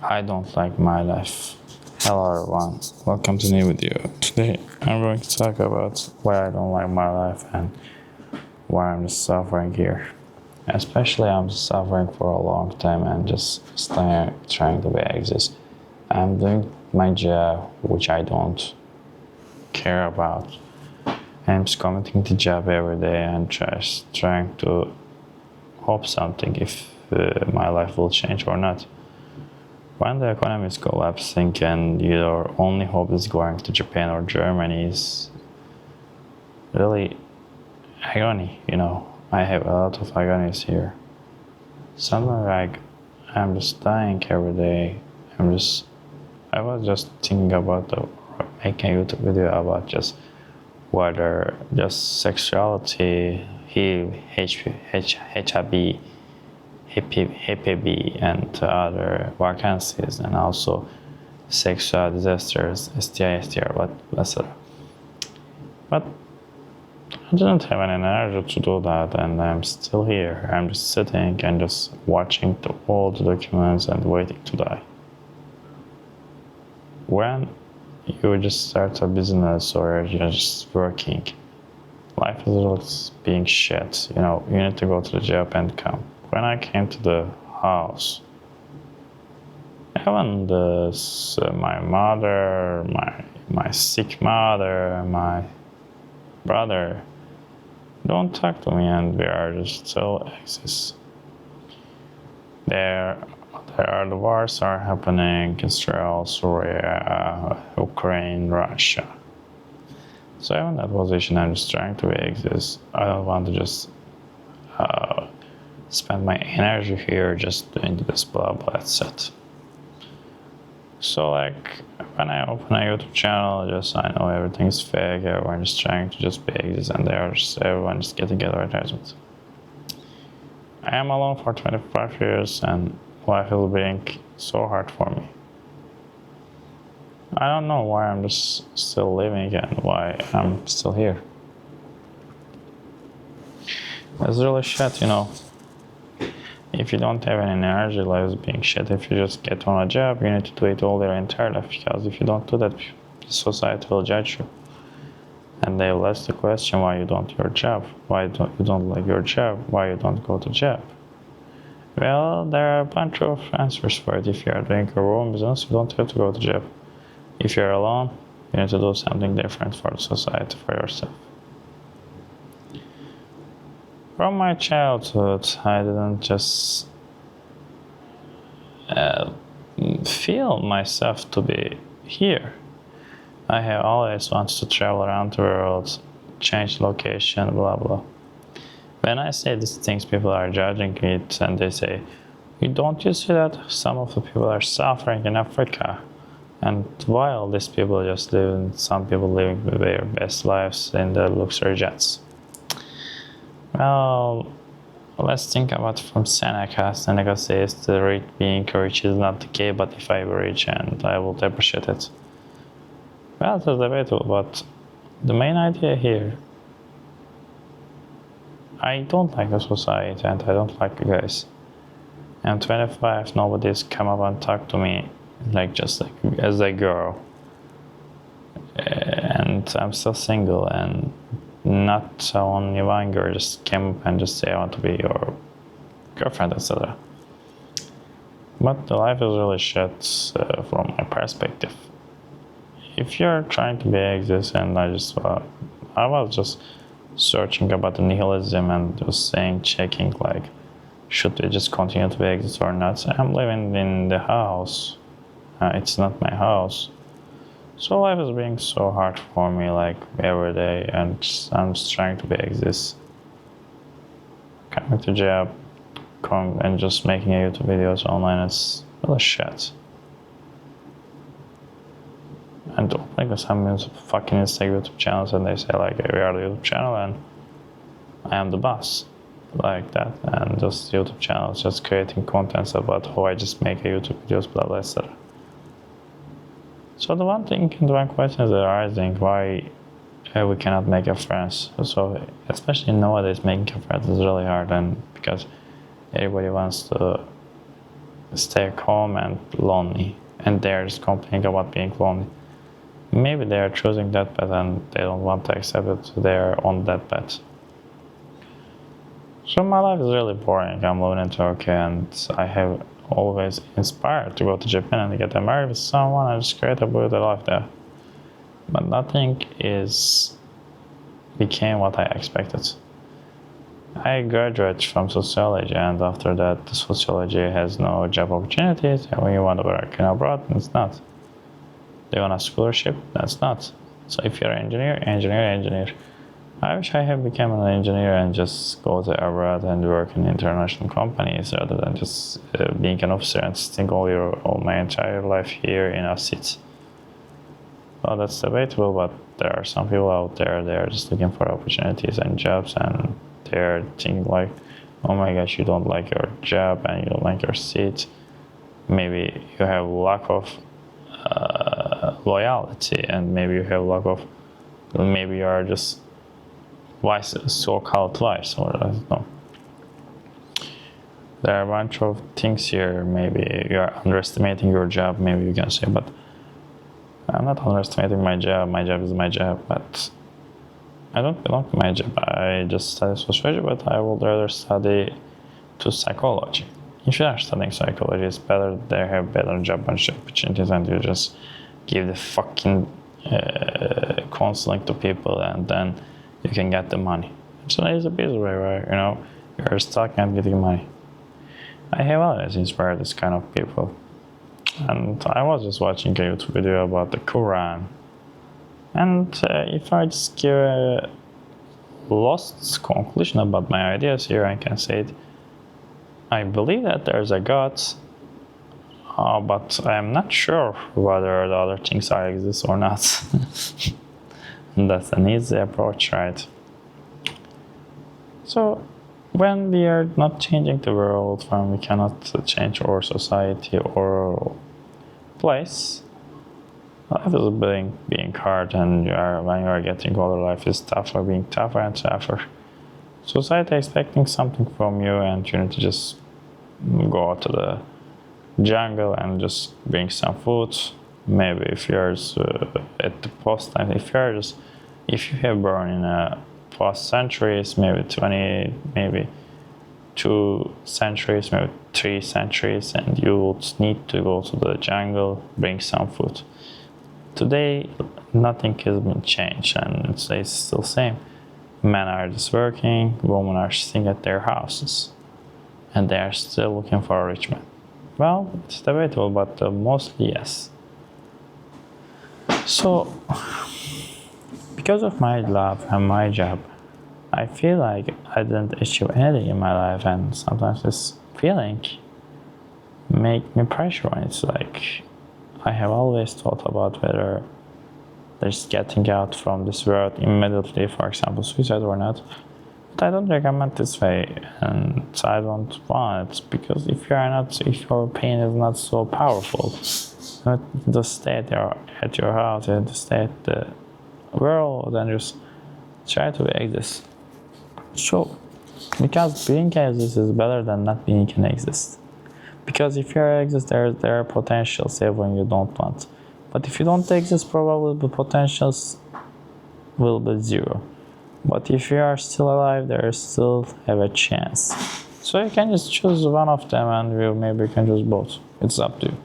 I don't like my life. Hello everyone, welcome to new video. Today I'm going to talk about why I don't like my life and why I'm just suffering here. Especially I'm suffering for a long time and just trying to exist. I'm doing my job which I don't care about. I'm just committing the job every day and just trying to hope something if my life will change or not. When the economy is collapsing and your only hope is going to Japan or Germany is really agony, I have a lot of agonies here. Something like I'm just dying every day. I was just thinking about making a YouTube video about just whether just sexuality, HIV, HPV and other vacancies, and also sexual disasters, STI, STR, etc. But I didn't have any energy to do that, and I'm still here. I'm just sitting and just watching all the documents and waiting to die. When you just start a business or you're just working, life is just being shit. You need to go to the job and come. When I came to the house, even my mother, my sick mother, my brother don't talk to me, and we are just still exist. There are the wars are happening: Israel, Syria, Ukraine, Russia. So I'm in that position. I'm just trying to exist. I don't want to just spend my energy here just doing this blah blah etc. So when I open a YouTube channel, I know everything's fake. Everyone is trying to just be exist, and everyone is getting advertisements. I am alone for 25 years, and life is being so hard for me. I don't know why I'm just still living and why I'm still here. It's really shit, If you don't have any energy, life is being shit. If you just get on a job, you need to do it all your entire life, because if you don't do that, society will judge you. And they will ask the question why you don't do your job, why you don't like your job, why you don't go to job. Well, there are a bunch of answers for it. If you are doing your own business, you don't have to go to job. If you're alone, you need to do something different for the society, for yourself. From my childhood, I didn't just feel myself to be here. I have always wanted to travel around the world, change location, blah blah. When I say these things, people are judging it, and they say, don't you see that some of the people are suffering in Africa? And while these people some people living their best lives in the luxury jets. Well, let's think about from Seneca. Seneca says being rich is not the key, but if I were rich, and I would appreciate it. Well, it's debatable, but the main idea here, I don't like the society, and I don't like you guys. I'm 25, nobody's come up and talked to me just as a girl. And I'm still single, and not only one girl just came up and just say I want to be your girlfriend, etc. But the life is really shit from my perspective. If you're trying to be exist, and I was just searching about the nihilism and just checking should we just continue to be exist or not. I'm living in the house. It's not my house. So life is being so hard for me every day, and I'm just trying to be exist. Coming to job, and just making YouTube videos online is really shit. And opening some fucking YouTube channels, and they say we are the YouTube channel and I am the boss. Like that, and just YouTube channels just creating contents about how I just make a YouTube videos, blah blah etc. So the one question is arising, why we cannot make a friends. So especially nowadays, making a friends is really hard, and because everybody wants to stay calm and lonely, and they're just complaining about being lonely. Maybe they are choosing that path and they don't want to accept it, so they're on that path. So my life is really boring. I'm living in Turkey and I have always inspired to go to Japan and get married with someone and just create a beautiful life there. But nothing became what I expected. I graduated from sociology, and after that, the sociology has no job opportunities. And when you want to work in abroad, it's not. Do you want a scholarship? That's not. So if you're an engineer. I wish I had become an engineer and just go to abroad and work in international companies rather than just being an officer and sitting all my entire life here in a seat. Well, that's debatable, but there are some people out there, they're just looking for opportunities and jobs, and they're thinking like, oh my gosh, you don't like your job and you don't like your seat. Maybe you have lack of loyalty, and maybe you have lack of, maybe you are just so-called wise, or I don't know. There are a bunch of things here. Maybe you are underestimating your job, maybe you can say, but I'm not underestimating my job. My job is my job, but I don't belong to my job. I just study sociology, but I would rather study to psychology. If you are studying psychology, it's better. They have better job opportunities, and you just give the fucking counseling to people, and then you can get the money. It's an easy way where you're stuck and getting money. I have always inspired this kind of people. And I was just watching a YouTube video about the Quran. And if I just give a lost conclusion about my ideas here, I can say it. I believe that there's a God, but I am not sure whether the other things are exist or not. That's an easy approach, right? So, when we are not changing the world, when we cannot change our society or place, life is being hard, and when you are getting older, life is tougher, being tougher and tougher. Society expecting something from you, and you need to just go out to the jungle and just bring some food. Maybe if you're at the post time, if you have born in a past centuries, maybe 20, maybe 2 centuries, maybe 3 centuries, and you would need to go to the jungle, bring some food. Today, nothing has been changed, and it stays still the same. Men are just working, women are sitting at their houses, and they are still looking for a rich man. Well, it's debatable, but mostly yes. So, because of my love and my job, I feel like I didn't achieve anything in my life, and sometimes this feeling make me pressure. It's like I have always thought about whether there's getting out from this world immediately, for example, suicide or not. But I don't recommend this way, and I don't want it, because if your pain is not so powerful, just stay at your house and just stay at the world and just try to exist. So, because being exist is better than not being can exist. Because if you exist, there are potentials even you don't want. But if you don't exist, probably the potentials will be zero. But if you are still alive, there still have a chance. So you can just choose one of them, and maybe you can choose both. It's up to you.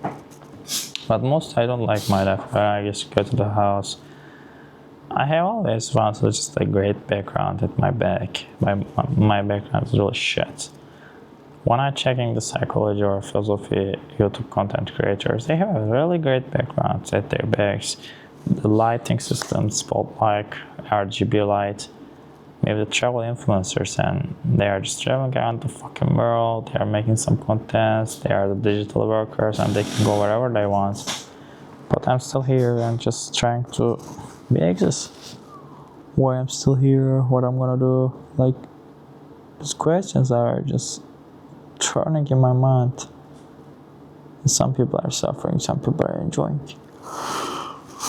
But most I don't like my life. I just go to the house. I have always wanted just a great background at my back. My background is really shit. When I'm checking the psychology or philosophy YouTube content creators, they have really great backgrounds at their backs. The lighting system, spotlight, RGB light, maybe the travel influencers, and they are just traveling around the fucking world. They are making some contents. They are the digital workers, and they can go wherever they want. But I'm still here and just trying to exist. Why I'm still here, what I'm gonna do, like, these questions are just turning in my mind. Some people are suffering, some people are enjoying.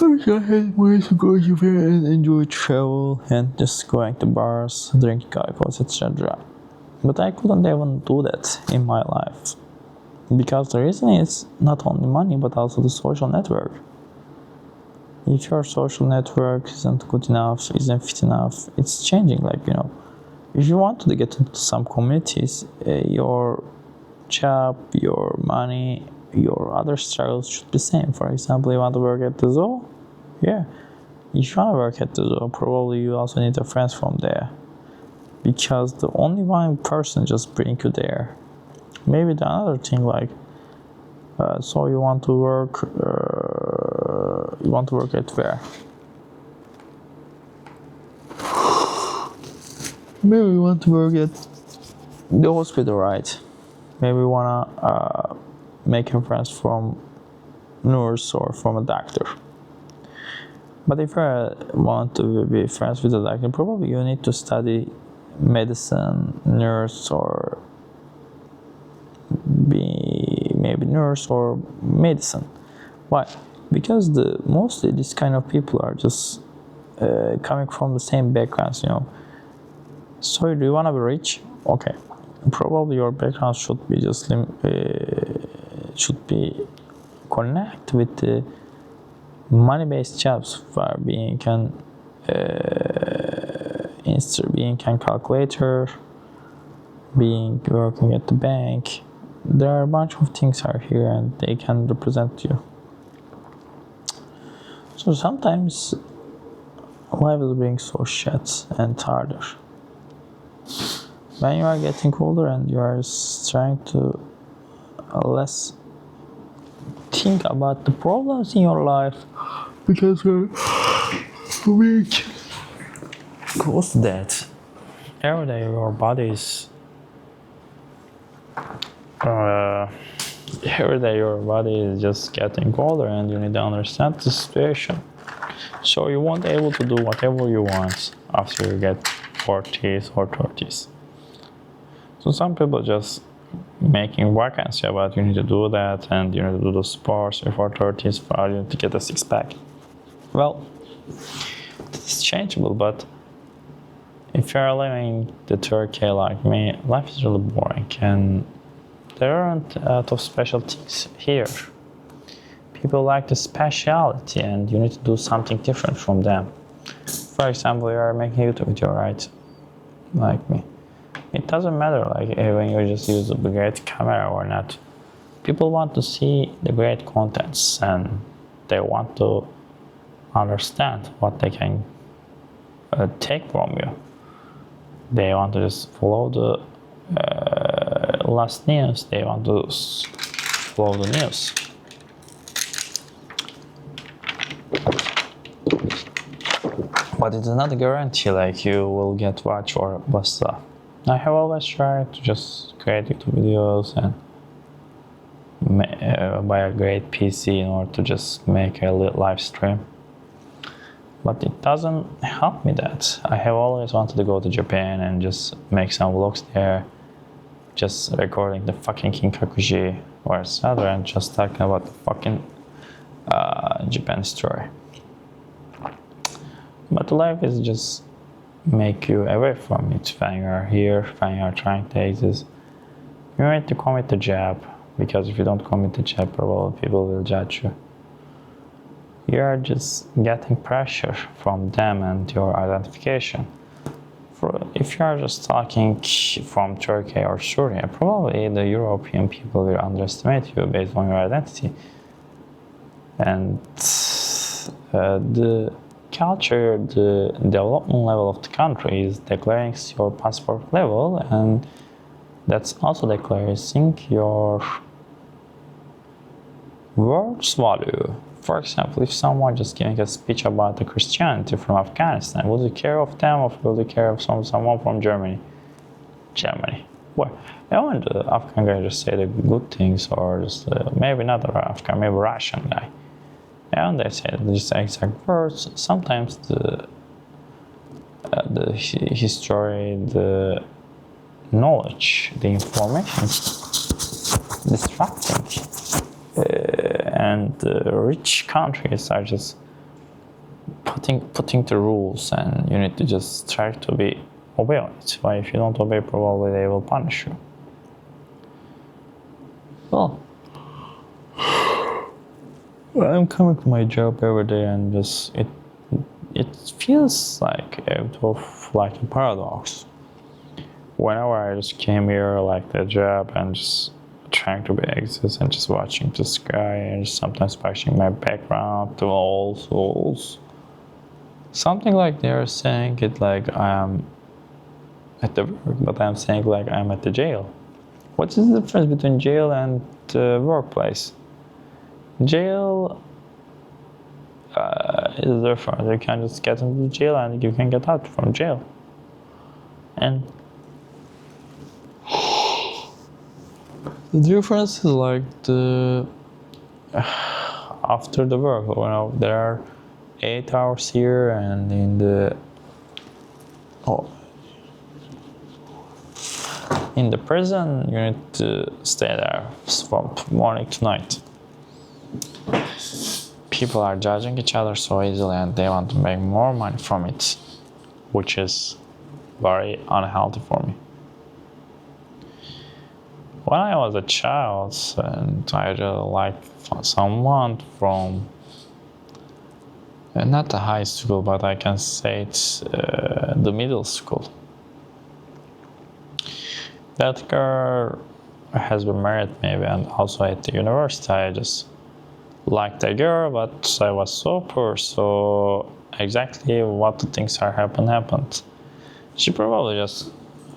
I had ways to go everywhere and enjoy travel and just going to bars, drinking alcohol, etc. But I couldn't even do that in my life. Because the reason is not only money but also the social network. If your social network isn't good enough, isn't fit enough, it's changing. Like, if you want to get into some communities, your job, your money, your other struggles should be same. For example, you want to work at the zoo, yeah. If you want to work at the zoo, probably you also need a friends from there, because the only one person just bring you there. Maybe the another thing, like, so you want to work at where? Maybe you want to work at the hospital, right? Maybe you wanna make a friends from nurse or from a doctor. But if you want to be friends with a doctor, probably you need to study medicine, nurse, or be maybe nurse or medicine. Why? Because mostly these kind of people are just coming from the same backgrounds, So do you want to be rich? Okay, probably your background should be should be connect with the money-based jobs, where being can calculator, being working at the bank. There are a bunch of things are here and they can represent you. So sometimes life is being so shit and harder. When you are getting older and you are trying to less think about the problems in your life, because you're weak. Close to that. Every day your body is just getting older, and you need to understand the situation. So you won't be able to do whatever you want after you get 40s or 30s. So some people just making vacancy about you need to do that and you need to do the sports before 30s for you to get a six-pack. Well, it's changeable, but if you're living the Turkey like me, life is really boring and there aren't a lot of special things here. People like the speciality and you need to do something different from them. For example, you are making YouTube video, right? Like me. It doesn't matter like when you just use a great camera or not. People want to see the great contents and they want to understand what they can take from you. They want to just follow the last news. They want to follow the news. But it's not a guarantee like you will get watch or blah stuff. I have always tried to just create YouTube videos and buy a great PC in order to just make a live stream. But it doesn't help me that. I have always wanted to go to Japan and just make some vlogs there. Just recording the fucking Kinkakuji or etc. and just talking about the fucking Japan story. But life is just make you away from it when you are here, when you are trying to exist. You need to commit the job, because if you don't commit the job, probably people will judge you. You are just getting pressure from them and your identification. If you are just talking from Turkey or Syria, probably the European people will underestimate you based on your identity. And the culture, the development level of the country is declaring your passport level, and that's also declaring your words value. For example, if someone just giving a speech about the Christianity from Afghanistan, would you care of them or would you care of someone from Germany? Well, I want the Afghan guy just say the good things, or just maybe not the Afghan, maybe Russian guy. And they say just exact words. Sometimes the history, the knowledge, the information distracting. And rich countries are just putting the rules, and you need to just try to obey on it. Why, if you don't obey, probably they will punish you. Well, I'm coming to my job every day and just it feels like out of like a paradox. Whenever I just came here like the job and just trying to be exist and just watching the sky and just sometimes watching my background, the walls. Something like they're saying it like I am at the work, but I'm saying like I'm at the jail. What is the difference between jail and workplace? Jail is different. You can just get into jail and you can get out from jail. And the difference is like the after the work, there are 8 hours here, and in the in the prison you need to stay there from morning to night. People are judging each other so easily and they want to make more money from it, which is very unhealthy for me. When I was a child and I really liked someone from not the high school, but I can say it's the middle school. That girl has been married maybe, and also at the university I just liked a girl, but I was so poor, so exactly what the things are happened. She probably just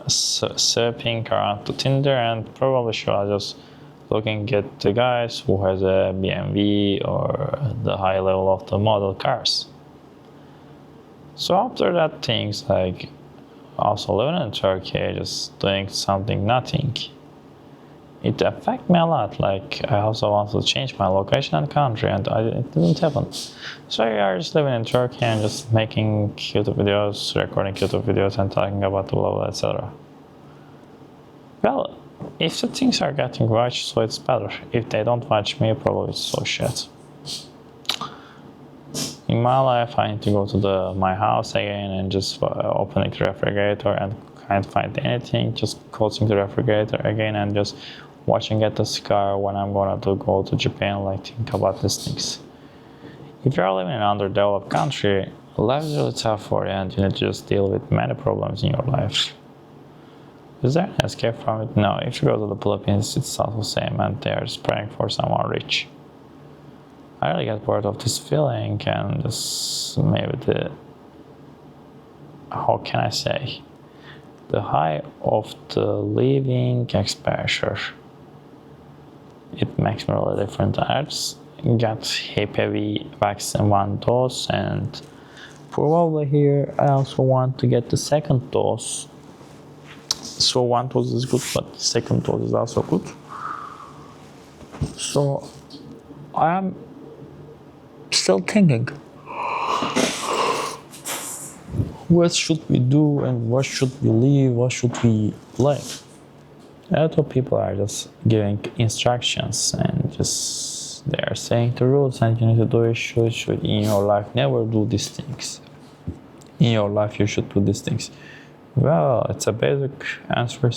surfing around to Tinder, and probably she was just looking at the guys who has a BMW or the high level of the model cars. So after that things like also living in Turkey, just doing something nothing, it affected me a lot. Like I also wanted to change my location and country, and it didn't happen. So I are just living in Turkey and just making YouTube videos, recording YouTube videos, and talking about the level, etc. Well, if the things are getting watched, so it's better. If they don't watch me, probably it's so shit. In my life, I need to go to my house again and just opening the refrigerator and can't find anything. Just closing the refrigerator again and just watching at the sky when I'm gonna go to Japan. Like think about these things. If you're living in an underdeveloped country, life is really tough for you, and you need to just deal with many problems in your life. Is there an escape from it? No. If you go to the Philippines, it's also the same, and they are just praying for someone rich. I really get bored of this feeling, and just maybe how can I say, the high of the living exposure. It makes me really different. I just got HPV vaccine 1 dose, and probably here I also want to get the second dose. So 1 dose is good, but the second dose is also good. So I am still thinking, what should we do and what should we leave, what should we live? A lot of people are just giving instructions and just they are saying the rules, and you need to do it, should in your life. Never do these things. In your life you should do these things. Well, it's a basic answer.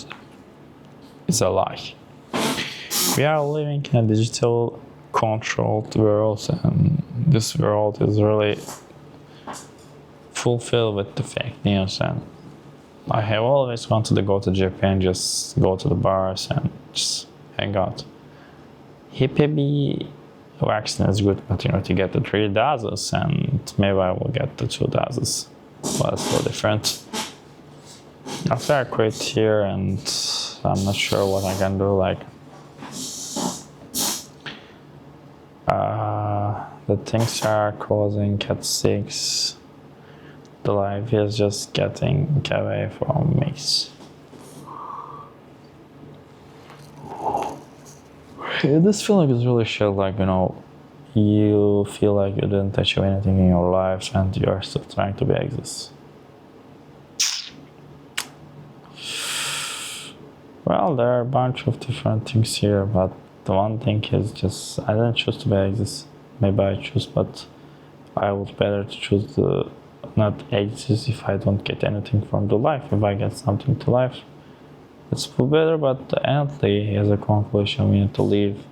It's a lie. We are living in a digital controlled world, and this world is really fulfilled with the fake news. And I have always wanted to go to Japan, just go to the bars and just hang out. HPV vaccine is good, but you know, to get the 3 doses, and maybe I will get the 2 doses. But it's so different. After I quit here, and I'm not sure what I can do, like the things are closing at 6. The life is just getting away from me. This feeling is really shit, like, you know, you feel like you didn't achieve anything in your life and you are still trying to be exist. Well, there are a bunch of different things here, but the one thing is just I didn't choose to be exist. Maybe I choose, but I would better to choose to not exist if I don't get anything from the life. If I get something to life, It's feel better, but endly, as a conclusion, we need to leave.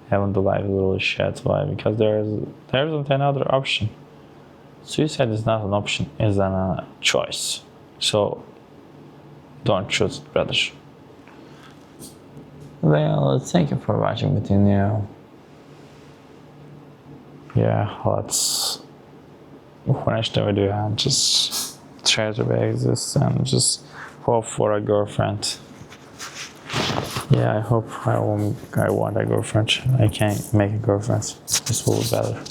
Having the life little shit. Why? Because there isn't another option. Suicide is not an option; it's a choice. So don't choose it, brother. Well, thank you for watching with me now. Yeah, let's finish the video and just try to make this and just hope for a girlfriend. Yeah, I hope I want a girlfriend. I can't make a girlfriend. This will be better.